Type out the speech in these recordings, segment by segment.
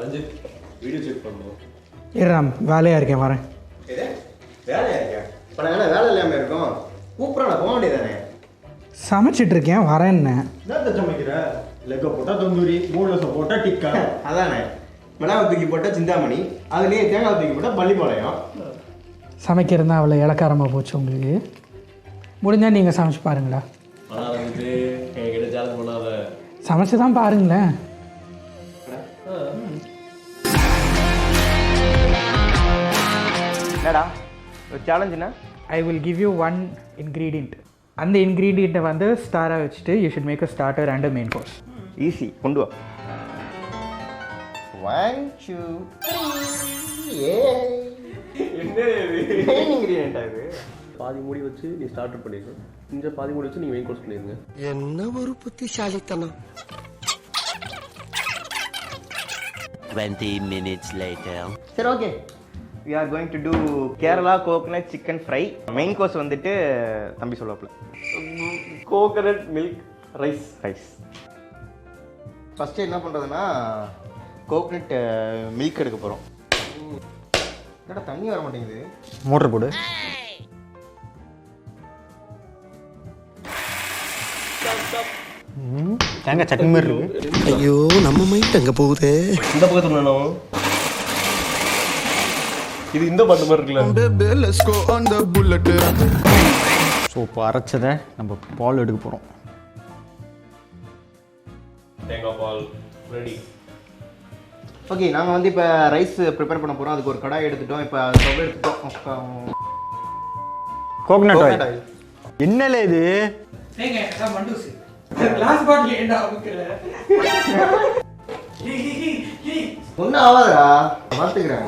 Ranjith video check பண்ணணும். நான் வேலையாக இருக்கேன், வரேன். வேலையாக இருக்கேன்? இப்போ நான் வேலை இல்லாமல் இருக்கோம். கூப்பிட்றா போக வேண்டியதானே? சமைச்சிட்டு இருக்கேன், வரேன்னு. என்ன சமைக்கிற? லெக்க போட்டால் தந்தூரி, மூணு போட்டால் டிக்கா. அதானே மிளகாய் தூக்கி போட்டால் சிந்தாமணி, அதுலேயே தேங்காய் தூக்கி போட்டால் பள்ளிப்பாளையம். சமைக்கிறதுனா அவ்வளோ இலக்காரமாக போச்சு உங்களுக்கு. முடிஞ்சால் நீங்கள் சமைச்சு பாருங்களா? ஆனால் வந்து என்கிட்ட சேலஞ்ச் பண்ணாத. சமைச்சு தான் பாருங்களேன். என்னடா ஒரு சேலஞ்சுண்ணா? I will give you one ingredient. அந்த இன்க்ரீடியண்ட்டை வந்து ஸ்டாராக வச்சுட்டு you should make a starter and a main course. Easy, கொண்டு வா. 1 2 3 என்ன மெயின் இன்க்ரீடியன்ட் அது. பாதி மூடி வச்சு நீ ஸ்டார்ட் பண்ணிடுங்க, இந்த பாதி மூடி வச்சு நீங்கள் மெயின் கோர்ஸ் பண்ணிடுங்க. என்ன ஒரு புத்திசாலித்தனம். 20 minutes later. சரி, okay. we are going to do Kerala coconut chicken fry. Main course வந்துட்டு தம்பி சொல்லப்பல கோகனட் மில்க் ரைஸ். ஃபஸ்ட்டு என்ன பண்ணுறதுன்னா கோகனட் மில்க் எடுக்க போகிறோம். என்னடா தண்ணி வர மாட்டேங்குது? மோட்டர் போடு. தேங்காய் சட்னி மாதிரி இருக்கு. ஐயோ, நம்ம மைண்ட் அங்க போகுதே. இந்த பக்கத்துல வேணும். இது இந்த பாட்டு மாதிரி இருக்குல்ல. ஸோ இப்போ அரைச்சதை நம்ம பால் எடுக்க போகிறோம். தேங்காய் பால் ரெடி. ஓகே, நாங்கள் வந்து இப்போ ரைஸ் ப்ரிப்பேர் பண்ண போகிறோம். அதுக்கு ஒரு கடாய் எடுத்துட்டோம். இப்போ ஸ்டவ் எடுத்துட்டோம். Coconut oil. என்னல இது? ஒன்றும் ஆகாதா? பார்த்துக்கிறேன்.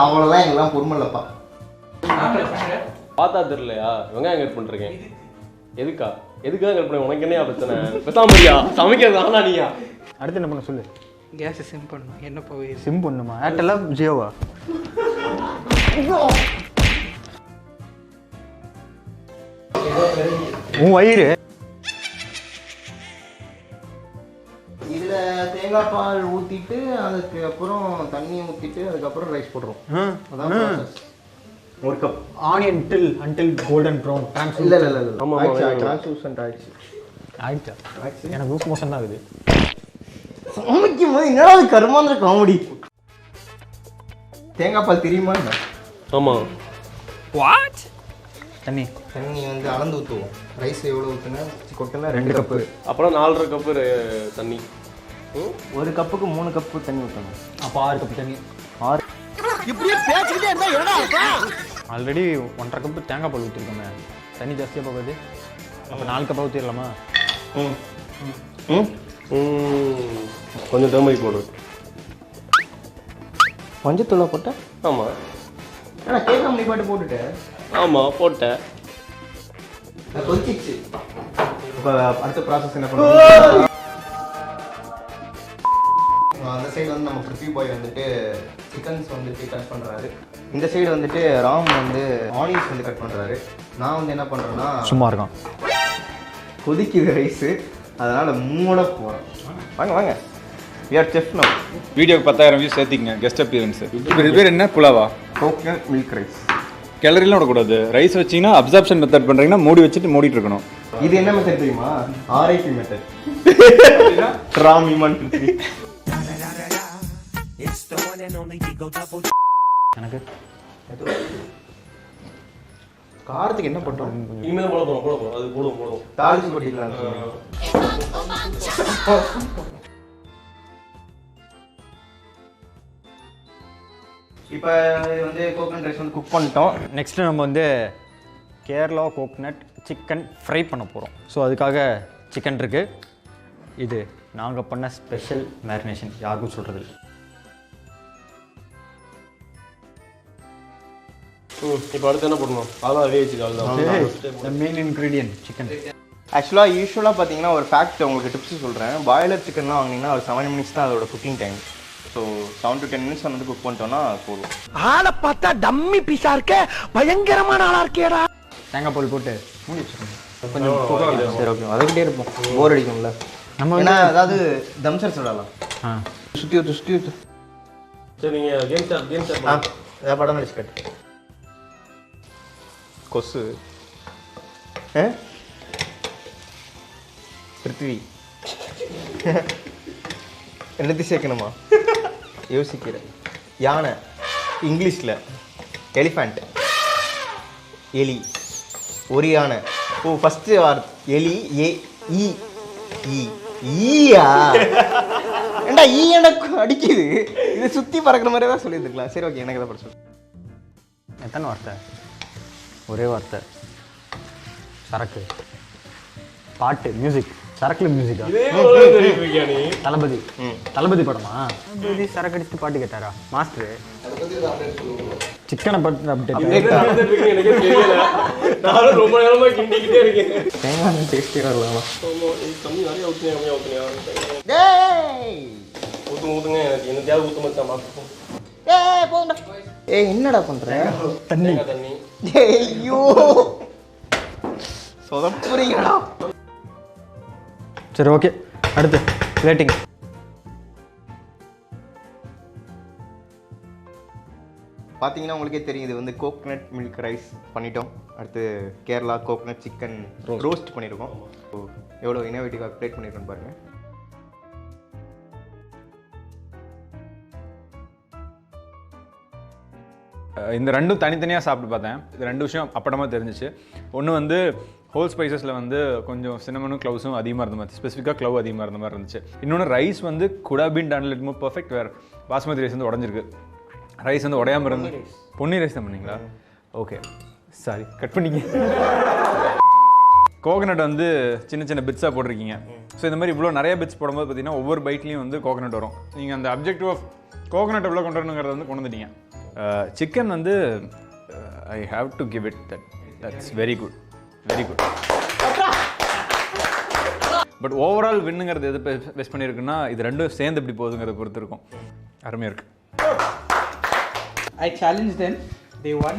அவ்வளோதான், எங்கெல்லாம் பொறுமல்லப்பா. பார்த்தா தெரியலையா? வெங்காயம் கட் பண்ணிருக்கேன். எதுக்காக கட் பண்ண? உனக்கு என்ன பிரச்சனை? பெசாமரியா சமைக்கிறது ஆனா நீயா? அடுத்து என்ன பண்ண சொல்லு. கேஸை சிம் பண்ணணும். என்ன போய் சிம் பண்ணுமா? ஏர்டெல்லா ஜியோவா? உன் வயிறு. இதில் தேங்காய் பால் ஊற்றிட்டு அதுக்கப்புறம் தண்ணி ஊற்றிட்டு அதுக்கப்புறம் ரைஸ் போடுறோம். அதான் ஒரு cup onion until golden brown. இல்லை டிரான்ஸ்லூசன்ட் ஆயிடுச்சு. எனக்கு லூஸ் மோஷன் தான் ஆகுது. சமைக்கும் போது என்னடா கருமாந்திர காமெடி. தேங்காய் பால் தெரியுமா? ஆமாம். வாட்? தண்ணி வந்து அளந்து ஊற்றுவோம். ரைஸ் எவ்வளோ ஊற்றுனா கொட்டினா 2 கப்பு. அப்புறம் 4.5 கப்பு தண்ணி. ஒரு கப்புக்கு 3 கப்பு தண்ணி ஊற்றணும். அப்போ 6 கப்பு தண்ணி. 6. இப்படியே பேசிக்கிட்டே இருந்தா என்னடா அர்த்தம்? ஆல்ரெடி 1.5 கப்பு தேங்காய் பால் ஊற்றிருக்கோமே, தண்ணி ஜாஸ்தியாக போகுது. அப்போ 4 கப்பாக ஊற்றிடலாமா? கொஞ்சம் டர்மரிக் போடுறது. மஞ்சத்தூளை போட்டேன். ஆமாம். ஆனால் கேட்காம நீ பாட்டு போட்டுட்டேன். ஆமாம் போட்டேன். கொதிச்சிச்சு. இப்போ அடுத்த ப்ராசஸ் என்ன பண்ணுவோம்? அந்த சைடு வந்து நம்ம பிருத்வி பாய் வந்துட்டு சிக்கன்ஸ் வந்துட்டு கட் பண்ணுறாரு. இந்த சைடு வந்துட்டு ராம் வந்து ஆனியன்ஸ் வந்து கட் பண்ணுறாரு. நான் வந்து என்ன பண்ணுறேன்னா சும்மா இருக்கான். கொதிக்குது ரைஸு, அதனால் மூட போகிறேன். வாங்க we are chef now. வீடியோக்கு 10,000 வியூஸ் சேர்த்திங்க. Guest appearance. இப்போ இது பேர் என்ன? புலாவா? Coconut milk rice. கிளறிலாம் விடக்கூடாது. ரைஸ் வச்சிங்கன்னா அப்சார்ப்ஷன் மெத்தட் பண்ணுறீங்கன்னா மூடி வச்சுட்டு மூடிட்டு இருக்கணும். இது என்ன மெத்தட் தெரியுமா? RIP method. ராம் இமான் பிருத்வி. எனக்கு காரத்துக்கு என்ன பண்ணுறோம்? இனிமேல் போட போகிறோம். அது போடுவோம். தாளிச்சு போட்டிக்கலாம். இப்போ வந்து கோகனட் ரைஸ் வந்து குக் பண்ணிட்டோம். நெக்ஸ்ட்டு நம்ம வந்து கேரளா கோகனட் சிக்கன் ஃப்ரை பண்ண போகிறோம். ஸோ அதுக்காக சிக்கன் இருக்குது. இது நாங்கள் பண்ண ஸ்பெஷல் மேரினேஷன், யாருக்கும் சொல்கிறது. இப்போ அடுத்து என்ன பண்ணணும்? அதான் வேவிச்சு மெயின் இன்க்ரீடியன்ட் சிக்கன். யூஸ்வலாக பார்த்தீங்கன்னா ஒரு ஃபேக்ட் உங்களுக்கு டிப்ஸ் சொல்கிறேன். பாய்லர் சிக்கன்லாம் வாங்கினீங்கன்னா ஒரு 7 மினிட்ஸ் தான் அதோட cooking time. So 7 to 10 minutes வந்து குக் பண்ணிட்டோம்னா போதும். ஆளை பார்த்தா டம்மி பீஸா இருக்க, பயங்கரமான ஆளா இருக்கேடா. தேங்காய் பால் போட்டு மூடி வச்சுக்கோங்க. கொஞ்சம் சரி, ஓகே. அதுக்கிட்டே இருப்போம், போர் அடிக்கும்ல. நம்ம ஏன்னா அதாவது தம்சர் சொல்லலாம். ஆ சுற்றி ஊற்று. சரி நீங்கள் கேம் ஸ்டார்ட் ஏதாவது படம் நடிச்சு கட்டு. கொசு பிருத்திவி என்னத்தையும் சேர்க்கணுமா? யோசிக்கிறேன். யானை இங்கிலீஷில் எலிஃபண்ட், எலி, ஒரு யானை. ஓ ஃபஸ்ட்டு எலி ஈ ஈயா ஏண்டா ஈ எனக்கு அடிக்குது. இது சுற்றி பறக்கிற மாதிரி தான் சொல்லியிருந்துக்கலாம். சரி ஓகே, எனக்கு தான் படிச்சு. எத்தனை வார்த்தை? ஒரே வார்த்தை. சரக்கு, பாட்டு, மியூசிக். சரக்குல மியூசிக்கா? தளபதி. தளபதி படமா? தளபதி சரக்கு அடிச்சுட்டு பாட்டு கேட்டாரா மாஸ்டர்? சிக்கனை பட்டு அப்டேட். எனக்கு தெரியல, நானும் ரொம்ப நேரமா கிண்டிக்கிட்டே இருக்கேன். தேங்காய் டேஸ்டே வரலாமா? தண்ணி நிறைய ஊற்றுனியா? டேய் ஊற்றுங்க, எனக்கு என்ன தேவை ஊற்ற மாதிரி பார்த்துப்போம். ஏய் போங்கடா. ஏய் என்னடா பண்ற? தண்ணி. ஐயோ சொதப்புறீங்கடா. சரி ஓகே, அடுத்து பிளேட்டிங். பார்த்தீங்கன்னா உங்களுக்கே தெரியும், இது வந்து கோகனட் மில்க் ரைஸ் பண்ணிட்டோம். அடுத்து கேரளா கோகனட் சிக்கன் ரோஸ்ட் பண்ணியிருக்கோம். எவ்வளோ இனோவேட்டிவாக பிளேட் பண்ணியிருக்கோன்னு பாருங்கள். இந்த ரெண்டும் தனித்தனியாக சாப்பிட்டு பார்த்தேன். இது ரெண்டு விஷயம் அப்படமாக தெரிஞ்சிச்சு. ஒன்று வந்து ஹோல் ஸ்பைசஸில் வந்து கொஞ்சம் சின்னமனும் க்ளவுஸும் அதிகமாக இருந்த மாதிரி, ஸ்பெசிஃபிக்காக க்ளவ் அதிகமாக இருந்த மாதிரி இருந்துச்சு. இன்னொன்று ரைஸ் வந்து could have been done little more perfect. வேறு பாஸ்மதி ரைஸ் வந்து உடஞ்சிருக்கு. ரைஸ் வந்து உடையாமல் இருந்து பொன்னி ரைஸ் தான் பண்ணீங்களா? ஓகே சாரி, கட் பண்ணிங்க. கோகனட் வந்து சின்ன சின்ன பிட்ஸாக போட்டிருக்கீங்க. ஸோ இந்த மாதிரி இவ்வளோ நிறைய பிட்ஸ் போடும்போது பார்த்தீங்கன்னா ஒவ்வொரு பைட்லேயும் வந்து கோகனட் வரும். நீங்கள் அந்த அப்ஜெக்டிவ் ஆஃப் கோகனட் எவ்வளோ கொண்டு வரணுங்கிறத வந்து கொண்டு வந்துட்டீங்க. சிக்கன் வந்து I have to give it that's very good, very good. But overall வின்னுங்கிறது எது பெஸ்ட் பண்ணியிருக்குன்னா இது ரெண்டும் சேர்ந்து எப்படி போகுதுங்கிறத பொறுத்து இருக்கும். அருமையாக இருக்குது. I challenged them, they won.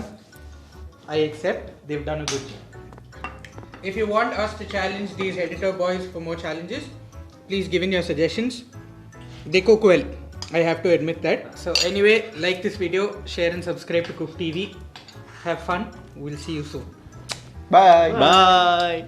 I accept, they've done a good job. If you want us to challenge these editor boys for more challenges, please give in your suggestions. They cook well, I have to admit that. So anyway, like this video, share and subscribe to Cook TV. Have fun, we'll see you soon. Bye. Bye.